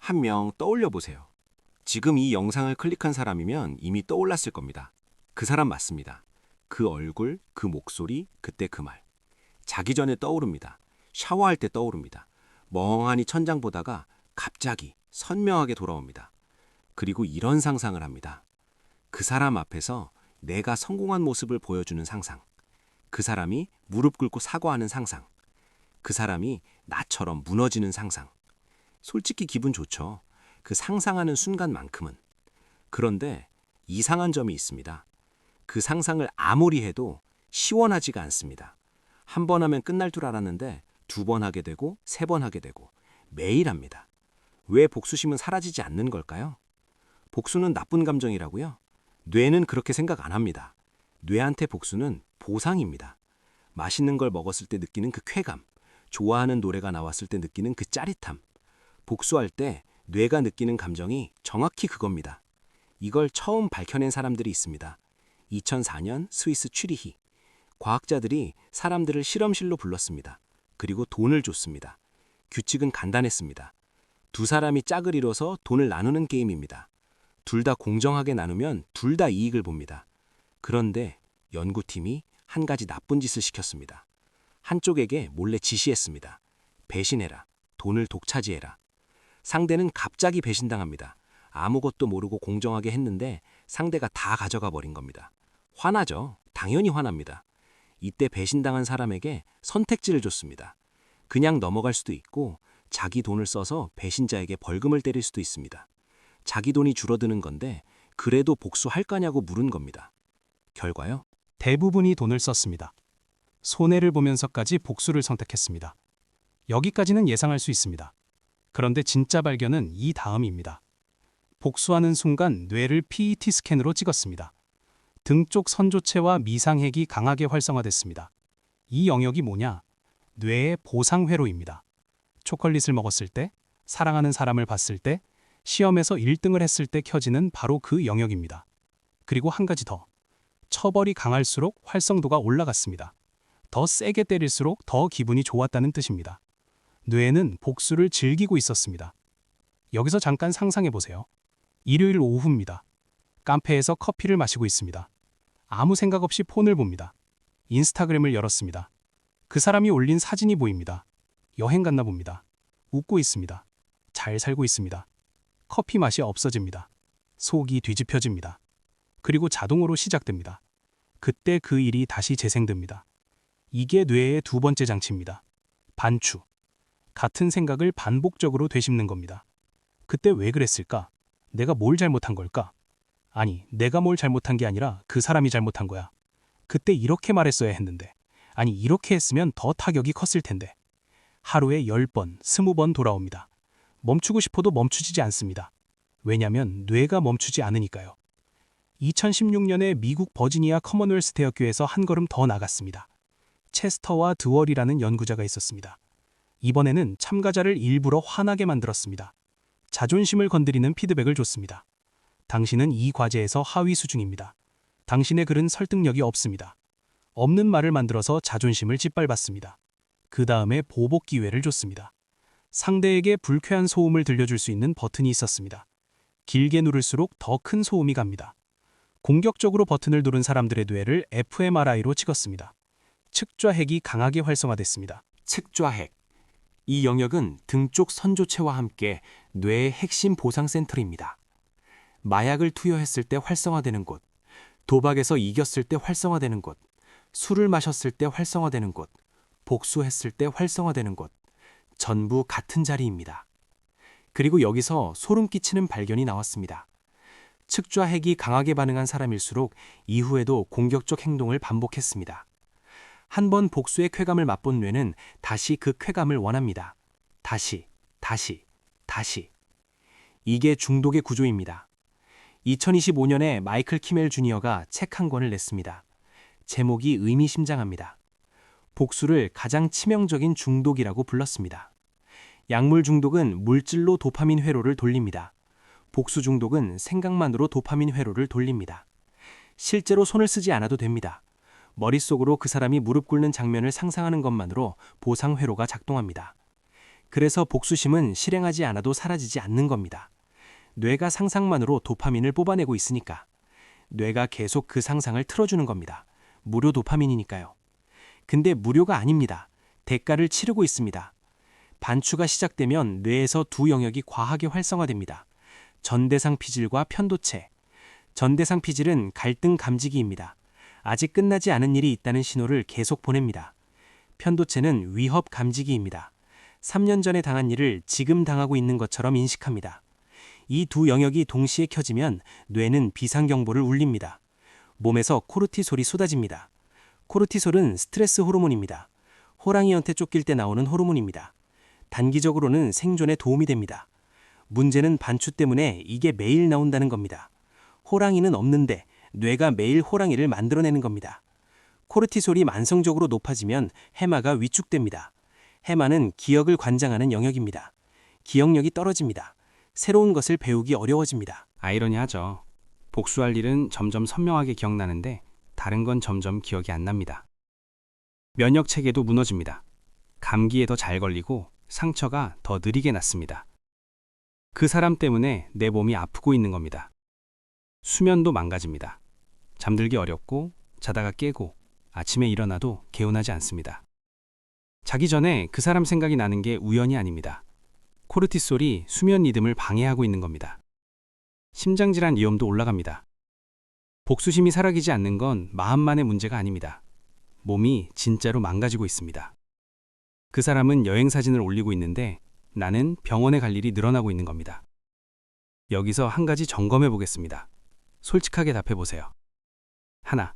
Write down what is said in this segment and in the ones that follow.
한 명 떠올려 보세요. 지금 이 영상을 클릭한 사람이면 이미 떠올랐을 겁니다. 그 사람 맞습니다. 그 얼굴, 그 목소리, 그때 그 말. 자기 전에 떠오릅니다. 샤워할 때 떠오릅니다. 멍하니 천장 보다가 갑자기 선명하게 돌아옵니다. 그리고 이런 상상을 합니다. 그 사람 앞에서 내가 성공한 모습을 보여주는 상상. 그 사람이 무릎 꿇고 사과하는 상상. 그 사람이 나처럼 무너지는 상상. 솔직히 기분 좋죠. 그 상상하는 순간만큼은. 그런데 이상한 점이 있습니다. 그 상상을 아무리 해도 시원하지가 않습니다. 한 번 하면 끝날 줄 알았는데 2번 하게 되고 3번 하게 되고 매일 합니다. 왜 복수심은 사라지지 않는 걸까요? 복수는 나쁜 감정이라고요? 뇌는 그렇게 생각 안 합니다. 뇌한테 복수는 보상입니다. 맛있는 걸 먹었을 때 느끼는 그 쾌감, 좋아하는 노래가 나왔을 때 느끼는 그 짜릿함. 복수할 때 뇌가 느끼는 감정이 정확히 그겁니다. 이걸 처음 밝혀낸 사람들이 있습니다. 2004년 스위스 취리히. 과학자들이 사람들을 실험실로 불렀습니다. 그리고 돈을 줬습니다. 규칙은 간단했습니다. 2사람이 짝을 이뤄서 돈을 나누는 게임입니다. 둘 다 공정하게 나누면 둘 다 이익을 봅니다. 그런데 연구팀이 한 가지 나쁜 짓을 시켰습니다. 한쪽에게 몰래 지시했습니다. 배신해라. 돈을 독차지해라. 상대는 갑자기 배신당합니다. 아무것도 모르고 공정하게 했는데 상대가 다 가져가 버린 겁니다. 화나죠. 당연히 화납니다. 이때 배신당한 사람에게 선택지를 줬습니다. 그냥 넘어갈 수도 있고 자기 돈을 써서 배신자에게 벌금을 때릴 수도 있습니다. 자기 돈이 줄어드는 건데 그래도 복수할 거냐고 물은 겁니다. 결과요? 대부분이 돈을 썼습니다. 손해를 보면서까지 복수를 선택했습니다. 여기까지는 예상할 수 있습니다. 그런데 진짜 발견은 이 다음입니다. 복수하는 순간 뇌를 PET 스캔으로 찍었습니다. 등 쪽 선조체와 미상핵이 강하게 활성화됐습니다. 이 영역이 뭐냐? 뇌의 보상회로입니다. 초콜릿을 먹었을 때, 사랑하는 사람을 봤을 때, 시험에서 1등을 했을 때 켜지는 바로 그 영역입니다. 그리고 한 가지 더. 처벌이 강할수록 활성도가 올라갔습니다. 더 세게 때릴수록 더 기분이 좋았다는 뜻입니다. 뇌는 복수를 즐기고 있었습니다. 여기서 잠깐 상상해 보세요. 일요일 오후입니다. 카페에서 커피를 마시고 있습니다. 아무 생각 없이 폰을 봅니다. 인스타그램을 열었습니다. 그 사람이 올린 사진이 보입니다. 여행 갔나 봅니다. 웃고 있습니다. 잘 살고 있습니다. 커피 맛이 없어집니다. 속이 뒤집혀집니다. 그리고 자동으로 시작됩니다. 그때 그 일이 다시 재생됩니다. 이게 뇌의 2번째 장치입니다. 반추. 같은 생각을 반복적으로 되씹는 겁니다. 그때 왜 그랬을까? 내가 뭘 잘못한 걸까? 아니, 내가 뭘 잘못한 게 아니라 그 사람이 잘못한 거야. 그때 이렇게 말했어야 했는데. 아니, 이렇게 했으면 더 타격이 컸을 텐데. 하루에 10번, 20번 돌아옵니다. 멈추고 싶어도 멈추지 않습니다. 왜냐면 뇌가 멈추지 않으니까요. 2016년에 미국 버지니아 커먼웰스 대학교에서 한 걸음 더 나갔습니다. 체스터와 드월이라는 연구자가 있었습니다. 이번에는 참가자를 일부러 화나게 만들었습니다. 자존심을 건드리는 피드백을 줬습니다. 당신은 이 과제에서 하위 수준입니다. 당신의 글은 설득력이 없습니다. 없는 말을 만들어서 자존심을 짓밟았습니다. 그 다음에 보복 기회를 줬습니다. 상대에게 불쾌한 소음을 들려줄 수 있는 버튼이 있었습니다. 길게 누를수록 더 큰 소음이 갑니다. 공격적으로 버튼을 누른 사람들의 뇌를 fMRI로 찍었습니다. 측좌핵이 강하게 활성화됐습니다. 측좌핵. 이 영역은 등 쪽 선조체와 함께 뇌의 핵심 보상센터입니다. 마약을 투여했을 때 활성화되는 곳, 도박에서 이겼을 때 활성화되는 곳, 술을 마셨을 때 활성화되는 곳, 복수했을 때 활성화되는 곳, 전부 같은 자리입니다. 그리고 여기서 소름 끼치는 발견이 나왔습니다. 측좌핵이 강하게 반응한 사람일수록 이후에도 공격적 행동을 반복했습니다. 한 번 복수의 쾌감을 맛본 뇌는 다시 그 쾌감을 원합니다. 다시. 이게 중독의 구조입니다. 2025년에 마이클 키멜 주니어가 책 한 권을 냈습니다. 제목이 의미심장합니다. 복수를 가장 치명적인 중독이라고 불렀습니다. 약물 중독은 물질로 도파민 회로를 돌립니다. 복수 중독은 생각만으로 도파민 회로를 돌립니다. 실제로 손을 쓰지 않아도 됩니다. 머릿속으로 그 사람이 무릎 꿇는 장면을 상상하는 것만으로 보상 회로가 작동합니다. 그래서 복수심은 실행하지 않아도 사라지지 않는 겁니다. 뇌가 상상만으로 도파민을 뽑아내고 있으니까. 뇌가 계속 그 상상을 틀어주는 겁니다. 무료 도파민이니까요. 근데 무료가 아닙니다. 대가를 치르고 있습니다. 반추가 시작되면 뇌에서 두 영역이 과하게 활성화됩니다. 전대상 피질과 편도체. 전대상 피질은 갈등 감지기입니다. 아직 끝나지 않은 일이 있다는 신호를 계속 보냅니다. 편도체는 위협 감지기입니다. 3년 전에 당한 일을 지금 당하고 있는 것처럼 인식합니다. 이 두 영역이 동시에 켜지면 뇌는 비상경보를 울립니다. 몸에서 코르티솔이 쏟아집니다. 코르티솔은 스트레스 호르몬입니다. 호랑이한테 쫓길 때 나오는 호르몬입니다. 단기적으로는 생존에 도움이 됩니다. 문제는 반추 때문에 이게 매일 나온다는 겁니다. 호랑이는 없는데 뇌가 매일 호랑이를 만들어내는 겁니다. 코르티솔이 만성적으로 높아지면 해마가 위축됩니다. 해마는 기억을 관장하는 영역입니다. 기억력이 떨어집니다. 새로운 것을 배우기 어려워집니다. 아이러니하죠. 복수할 일은 점점 선명하게 기억나는데 다른 건 점점 기억이 안 납니다. 면역 체계도 무너집니다. 감기에 더 잘 걸리고 상처가 더 느리게 낫습니다. 그 사람 때문에 내 몸이 아프고 있는 겁니다. 수면도 망가집니다. 잠들기 어렵고 자다가 깨고 아침에 일어나도 개운하지 않습니다. 자기 전에 그 사람 생각이 나는 게 우연이 아닙니다. 코르티솔이 수면 리듬을 방해하고 있는 겁니다. 심장질환 위험도 올라갑니다. 복수심이 사라지지 않는 건 마음만의 문제가 아닙니다. 몸이 진짜로 망가지고 있습니다. 그 사람은 여행 사진을 올리고 있는데 나는 병원에 갈 일이 늘어나고 있는 겁니다. 여기서 한 가지 점검해 보겠습니다. 솔직하게 답해 보세요. 하나,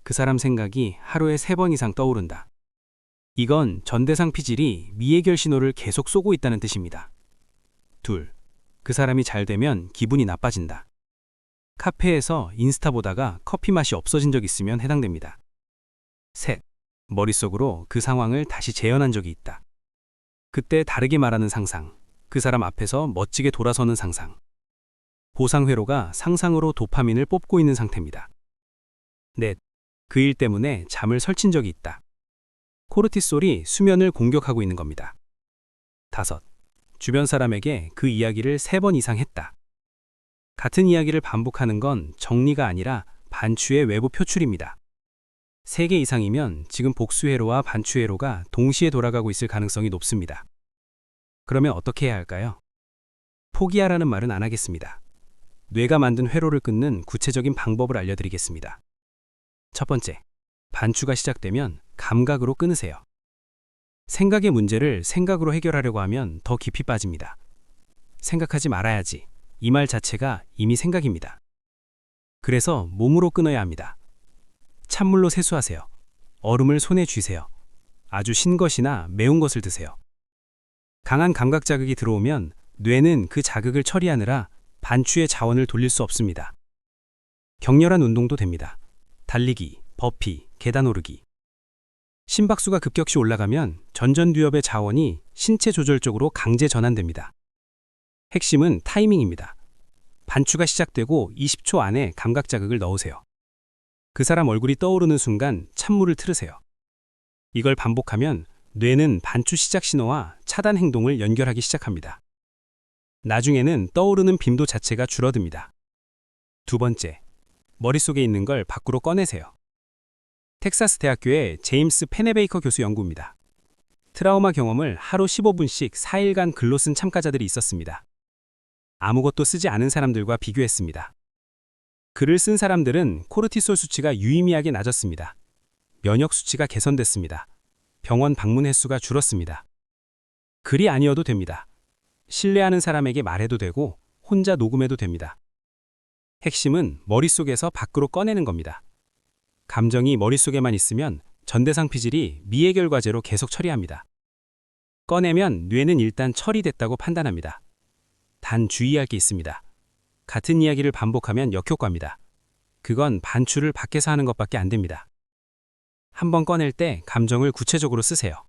그 사람 생각이 하루에 3번 이상 떠오른다. 이건 전대상 피질이 미해결 신호를 계속 쏘고 있다는 뜻입니다. 둘, 그 사람이 잘 되면 기분이 나빠진다. 카페에서 인스타 보다가 커피 맛이 없어진 적 있으면 해당됩니다. 셋, 머릿속으로 그 상황을 다시 재현한 적이 있다. 그때 다르게 말하는 상상, 그 사람 앞에서 멋지게 돌아서는 상상. 보상회로가 상상으로 도파민을 뽑고 있는 상태입니다. 넷, 그 일 때문에 잠을 설친 적이 있다. 코르티솔이 수면을 공격하고 있는 겁니다. 다섯, 주변 사람에게 그 이야기를 3번 이상 했다. 같은 이야기를 반복하는 건 정리가 아니라 반추의 외부 표출입니다. 3개 이상이면 지금 복수회로와 반추회로가 동시에 돌아가고 있을 가능성이 높습니다. 그러면 어떻게 해야 할까요? 포기하라는 말은 안 하겠습니다. 뇌가 만든 회로를 끊는 구체적인 방법을 알려드리겠습니다. 첫 번째, 반추가 시작되면 감각으로 끊으세요. 생각의 문제를 생각으로 해결하려고 하면 더 깊이 빠집니다. 생각하지 말아야지. 이 말 자체가 이미 생각입니다. 그래서 몸으로 끊어야 합니다. 찬물로 세수하세요. 얼음을 손에 쥐세요. 아주 신 것이나 매운 것을 드세요. 강한 감각 자극이 들어오면 뇌는 그 자극을 처리하느라 반추의 자원을 돌릴 수 없습니다. 격렬한 운동도 됩니다. 달리기, 버피, 계단 오르기. 심박수가 급격히 올라가면 전전두엽의 자원이 신체 조절적으로 강제 전환됩니다. 핵심은 타이밍입니다. 반추가 시작되고 20초 안에 감각 자극을 넣으세요. 그 사람 얼굴이 떠오르는 순간 찬물을 틀으세요. 이걸 반복하면 뇌는 반추 시작 신호와 차단 행동을 연결하기 시작합니다. 나중에는 떠오르는 빈도 자체가 줄어듭니다. 두 번째, 머릿속에 있는 걸 밖으로 꺼내세요. 텍사스 대학교의 제임스 페네베이커 교수 연구입니다. 트라우마 경험을 하루 15분씩 4일간 글로 쓴 참가자들이 있었습니다. 아무것도 쓰지 않은 사람들과 비교했습니다. 글을 쓴 사람들은 코르티솔 수치가 유의미하게 낮았습니다. 면역 수치가 개선됐습니다. 병원 방문 횟수가 줄었습니다. 글이 아니어도 됩니다. 신뢰하는 사람에게 말해도 되고 혼자 녹음해도 됩니다. 핵심은 머릿속에서 밖으로 꺼내는 겁니다. 감정이 머릿속에만 있으면 전대상 피질이 미해결 과제로 계속 처리합니다. 꺼내면 뇌는 일단 처리됐다고 판단합니다. 단 주의할 게 있습니다. 같은 이야기를 반복하면 역효과입니다. 그건 반추를 밖에서 하는 것밖에 안 됩니다. 한번 꺼낼 때 감정을 구체적으로 쓰세요.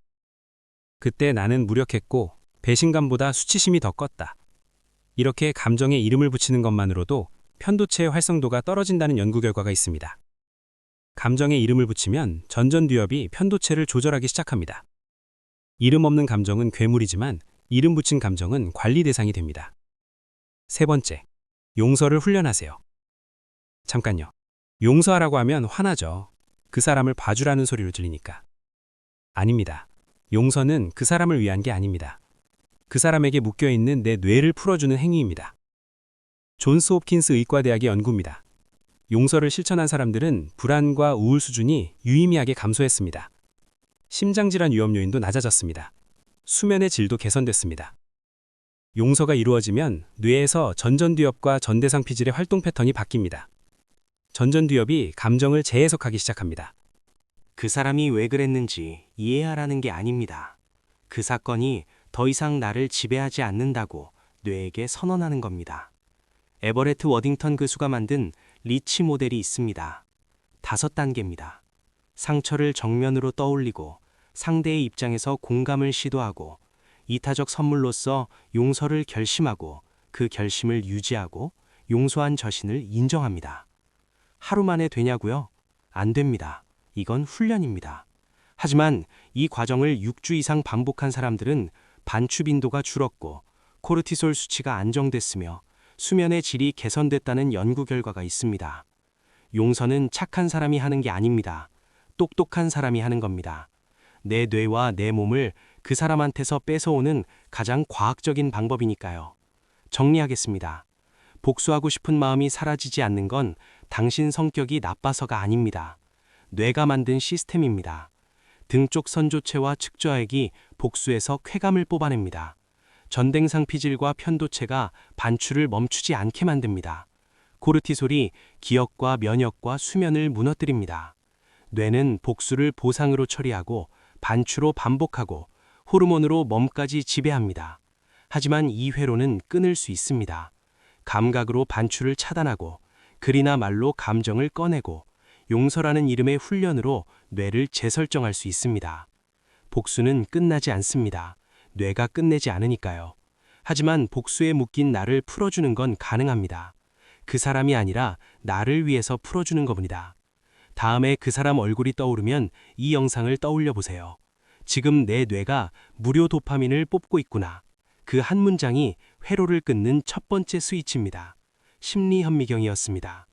그때 나는 무력했고 배신감보다 수치심이 더 컸다. 이렇게 감정에 이름을 붙이는 것만으로도 편도체의 활성도가 떨어진다는 연구 결과가 있습니다. 감정에 이름을 붙이면 전전두엽이 편도체를 조절하기 시작합니다. 이름 없는 감정은 괴물이지만 이름 붙인 감정은 관리 대상이 됩니다. 세 번째, 용서를 훈련하세요. 잠깐요. 용서하라고 하면 화나죠. 그 사람을 봐주라는 소리로 들리니까. 아닙니다. 용서는 그 사람을 위한 게 아닙니다. 그 사람에게 묶여있는 내 뇌를 풀어주는 행위입니다. 존스 홉킨스 의과대학의 연구입니다. 용서를 실천한 사람들은 불안과 우울 수준이 유의미하게 감소했습니다. 심장질환 위험 요인도 낮아졌습니다. 수면의 질도 개선됐습니다. 용서가 이루어지면 뇌에서 전전두엽과 전대상 피질의 활동 패턴이 바뀝니다. 전전두엽이 감정을 재해석하기 시작합니다. 그 사람이 왜 그랬는지 이해하라는 게 아닙니다. 그 사건이 더 이상 나를 지배하지 않는다고 뇌에게 선언하는 겁니다. 에버레트 워딩턴 교수가 만든 리치 모델이 있습니다. 5단계입니다. 상처를 정면으로 떠올리고 상대의 입장에서 공감을 시도하고 이타적 선물로서 용서를 결심하고 그 결심을 유지하고 용서한 자신을 인정합니다. 하루 만에 되냐고요? 안 됩니다. 이건 훈련입니다. 하지만 이 과정을 6주 이상 반복한 사람들은 반추 빈도가 줄었고 코르티솔 수치가 안정됐으며 수면의 질이 개선됐다는 연구 결과가 있습니다. 용서는 착한 사람이 하는 게 아닙니다. 똑똑한 사람이 하는 겁니다. 내 뇌와 내 몸을 그 사람한테서 뺏어오는 가장 과학적인 방법이니까요. 정리하겠습니다. 복수하고 싶은 마음이 사라지지 않는 건 당신 성격이 나빠서가 아닙니다. 뇌가 만든 시스템입니다. 등 쪽 선조체와 측좌액이 복수에서 쾌감을 뽑아냅니다. 전댕상 피질과 편도체가 반추를 멈추지 않게 만듭니다. 코르티솔이 기억과 면역과 수면을 무너뜨립니다. 뇌는 복수를 보상으로 처리하고 반추로 반복하고 호르몬으로 몸까지 지배합니다. 하지만 이 회로는 끊을 수 있습니다. 감각으로 반추를 차단하고 글이나 말로 감정을 꺼내고 용서라는 이름의 훈련으로 뇌를 재설정할 수 있습니다. 복수는 끝나지 않습니다. 뇌가 끝내지 않으니까요. 하지만 복수에 묶인 나를 풀어주는 건 가능합니다. 그 사람이 아니라 나를 위해서 풀어주는 겁니다. 다음에 그 사람 얼굴이 떠오르면 이 영상을 떠올려 보세요. 지금 내 뇌가 무료 도파민을 뽑고 있구나. 그 한 문장이 회로를 끊는 첫 번째 스위치입니다. 심리현미경이었습니다.